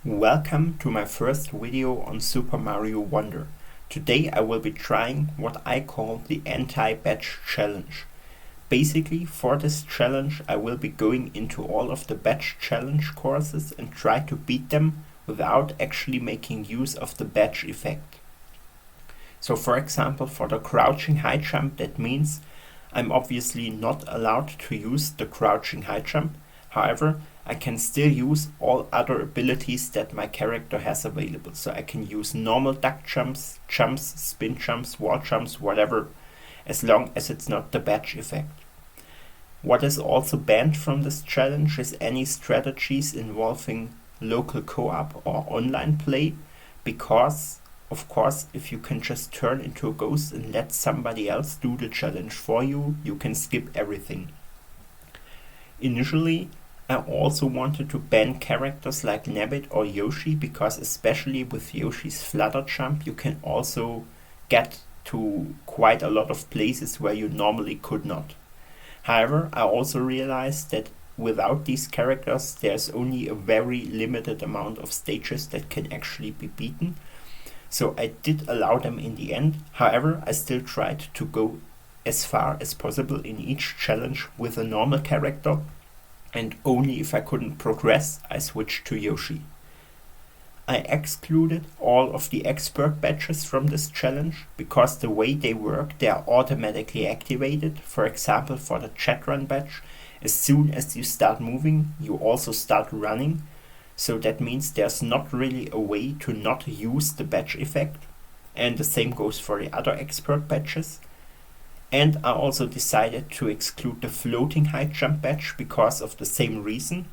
Welcome to my first video on Super Mario Wonder. Today I will be trying what I call the anti-badge challenge. Basically, for this challenge I will be going into all of the badge challenge courses and try to beat them without actually making use of the badge effect. So for example, for the crouching high jump, that means I'm obviously not allowed to use the crouching high jump. However, I can still use all other abilities that my character has available. So I can use normal duck jumps, spin jumps, wall jumps, whatever, as long as it's not the badge effect. What is also banned from this challenge is any strategies involving local co-op or online play, because of course if you can just turn into a ghost and let somebody else do the challenge for you, you can skip everything. Initially, I also wanted to ban characters like Nabbit or Yoshi, because especially with Yoshi's flutter jump you can also get to quite a lot of places where you normally could not. However, I also realized that without these characters there's only a very limited amount of stages that can actually be beaten. So I did allow them in the end. However, I still tried to go as far as possible in each challenge with a normal character, and only if I couldn't progress I switched to Yoshi. I excluded all of the expert badges from this challenge because the way they work, they are automatically activated. For example, for the chat run badge, as soon as you start moving you also start running, so that means there's not really a way to not use the badge effect, and the same goes for the other expert badges. And I also decided to exclude the floating high jump badge because of the same reason.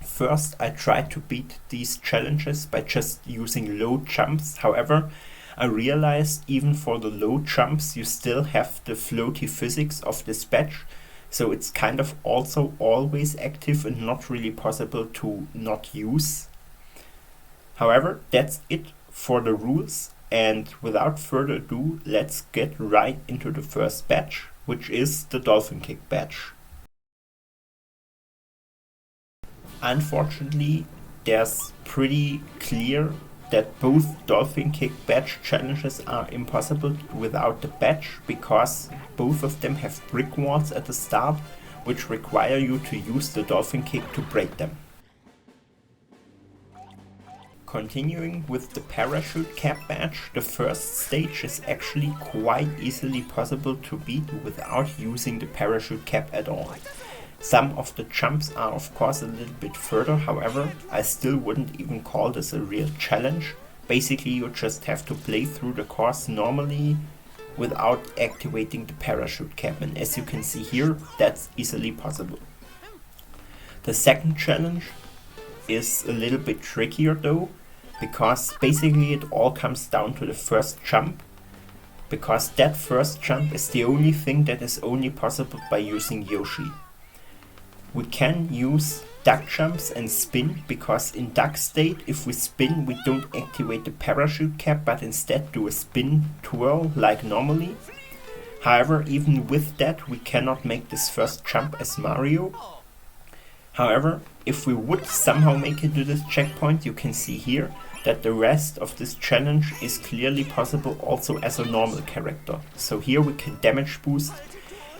First, I tried to beat these challenges by just using low jumps. However, I realized even for the low jumps you still have the floaty physics of this badge, so it's kind of also always active and not really possible to not use. However, that's it for the rules. And without further ado, let's get right into the first badge, which is the Dolphin Kick badge. Unfortunately, there's pretty clear that both Dolphin Kick badge challenges are impossible without the badge, because both of them have brick walls at the start, which require you to use the Dolphin Kick to break them. Continuing with the parachute cap badge, the first stage is actually quite easily possible to beat without using the parachute cap at all. Some of the jumps are of course a little bit further, however I still wouldn't even call this a real challenge. Basically you just have to play through the course normally without activating the parachute cap, and as you can see here, that's easily possible. The second challenge is a little bit trickier though, because basically it all comes down to the first jump, because that first jump is the only thing that is only possible by using Yoshi. We can use duck jumps and spin, because in duck state if we spin we don't activate the parachute cap but instead do a spin twirl like normally. However, even with that we cannot make this first jump as Mario. However, if we would somehow make it to this checkpoint, you can see here that the rest of this challenge is clearly possible also as a normal character. So here we can damage boost,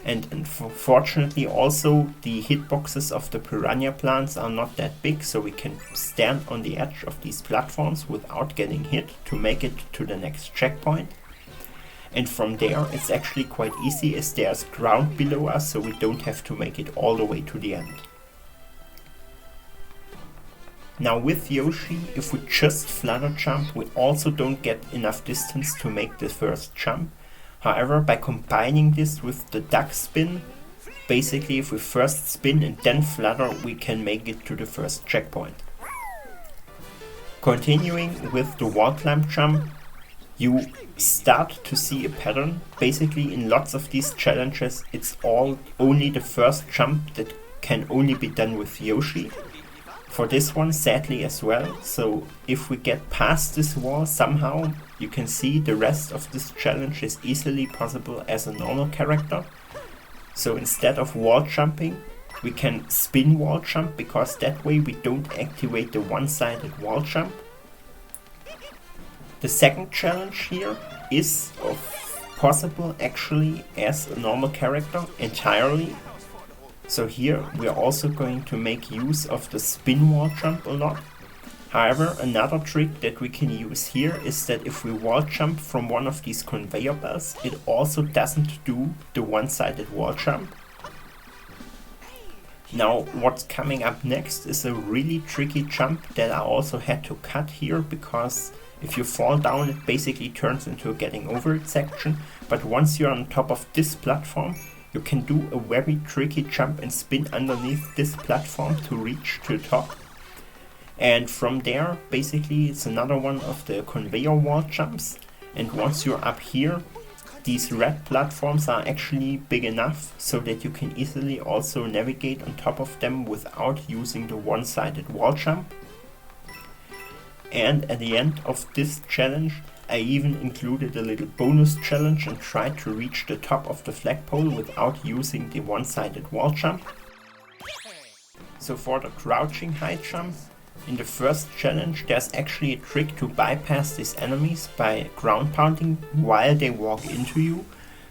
and unfortunately also the hitboxes of the piranha plants are not that big, so we can stand on the edge of these platforms without getting hit to make it to the next checkpoint. And from there it's actually quite easy, as there's ground below us, so we don't have to make it all the way to the end. Now with Yoshi, if we just flutter jump, we also don't get enough distance to make the first jump. However, by combining this with the duck spin, basically if we first spin and then flutter, we can make it to the first checkpoint. Continuing with the wall climb jump, you start to see a pattern. Basically in lots of these challenges it's only the first jump that can only be done with Yoshi. For this one sadly as well, so if we get past this wall somehow, you can see the rest of this challenge is easily possible as a normal character. So instead of wall jumping, we can spin wall jump, because that way we don't activate the one-sided wall jump. The second challenge here is possible actually as a normal character entirely. So here we are also going to make use of the spin wall jump a lot. However, another trick that we can use here is that if we wall jump from one of these conveyor belts, it also doesn't do the one-sided wall jump. Now what's coming up next is a really tricky jump that I also had to cut here, because if you fall down it basically turns into a getting over it section, but once you're on top of this platform you can do a very tricky jump and spin underneath this platform to reach to the top. And from there, basically, it's another one of the conveyor wall jumps. And once you're up here, these red platforms are actually big enough so that you can easily also navigate on top of them without using the one-sided wall jump. And at the end of this challenge, I even included a little bonus challenge and tried to reach the top of the flagpole without using the one-sided wall jump. So for the crouching high jump, in the first challenge there's actually a trick to bypass these enemies by ground pounding while they walk into you,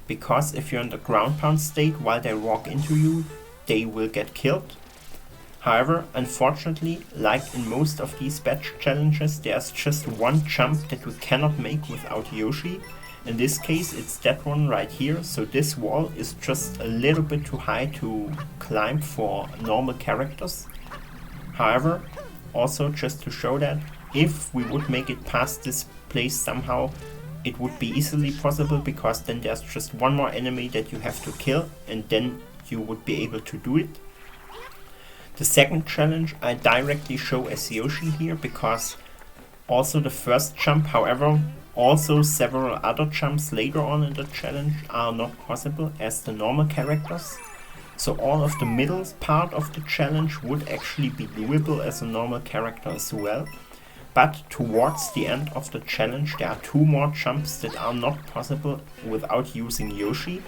because if you're in the ground pound state while they walk into you, they will get killed. However, unfortunately, like in most of these batch challenges, there's just one jump that we cannot make without Yoshi. In this case it's that one right here, so this wall is just a little bit too high to climb for normal characters. However, also just to show that if we would make it past this place somehow, it would be easily possible, because then there's just one more enemy that you have to kill and then you would be able to do it. The second challenge I directly show as Yoshi here, because also the first jump, however, also several other jumps later on in the challenge are not possible as the normal characters. So all of the middle part of the challenge would actually be doable as a normal character as well. But towards the end of the challenge there are two more jumps that are not possible without using Yoshi.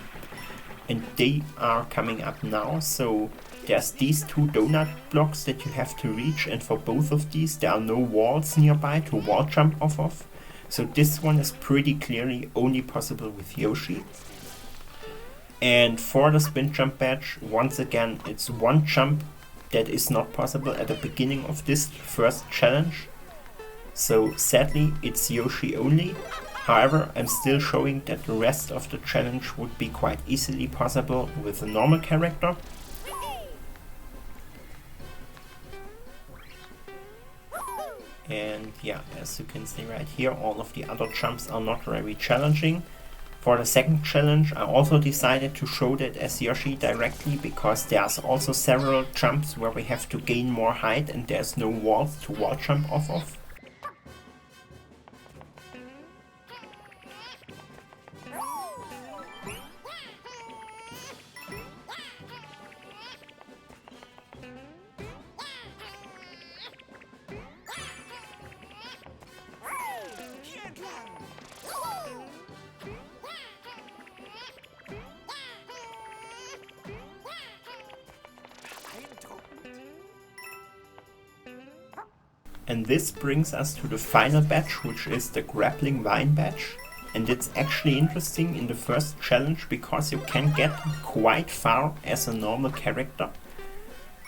And they are coming up now. So there's these two donut blocks that you have to reach, and for both of these there are no walls nearby to wall jump off of. So this one is pretty clearly only possible with Yoshi. And for the spin jump badge, once again it's one jump that is not possible at the beginning of this first challenge. So sadly it's Yoshi only. However, I'm still showing that the rest of the challenge would be quite easily possible with a normal character. And yeah, as you can see right here, all of the other jumps are not very challenging. For the second challenge I also decided to show that as Yoshi directly, because there's also several jumps where we have to gain more height and there's no walls to wall jump off of. And this brings us to the final batch, which is the Grappling Vine batch. And it's actually interesting in the first challenge because you can get quite far as a normal character.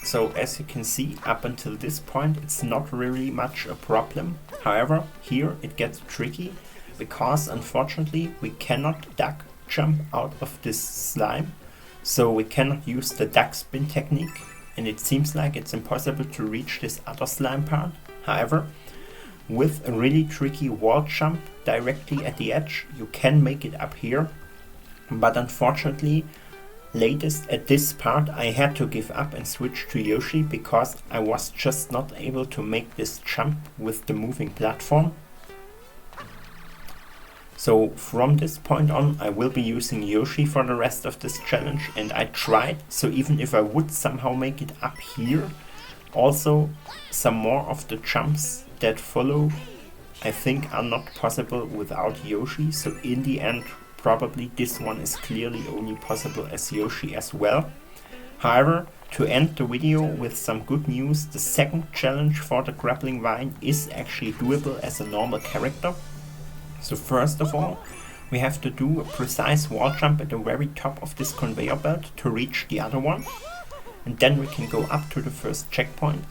So as you can see, up until this point it's not really much a problem. However, here it gets tricky because unfortunately we cannot duck jump out of this slime. So we cannot use the duck spin technique, and it seems like it's impossible to reach this other slime part. However, with a really tricky wall jump directly at the edge, you can make it up here. But unfortunately, latest at this part I had to give up and switch to Yoshi because I was just not able to make this jump with the moving platform. So from this point on I will be using Yoshi for the rest of this challenge, and I tried, so even if I would somehow make it up here, also some more of the jumps that follow I think are not possible without Yoshi, so in the end probably this one is clearly only possible as Yoshi as well. However, To end the video with some good news, the second challenge for the grappling vine is actually doable as a normal character. So first of all, we have to do a precise wall jump at the very top of this conveyor belt to reach the other one. And then we can go up to the first checkpoint.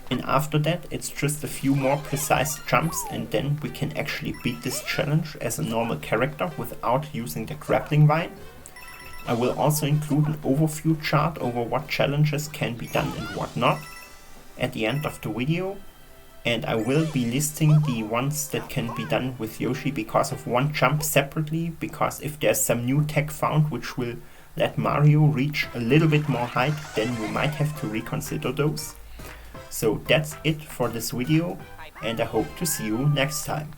And after that, it's just a few more precise jumps, and then we can actually beat this challenge as a normal character without using the grappling vine. I will also include an overview chart over what challenges can be done and what not at the end of the video. And I will be listing the ones that can be done with Yoshi because of one jump separately, because if there's some new tech found which will let Mario reach a little bit more height, then we might have to reconsider those. So that's it for this video, and I hope to see you next time.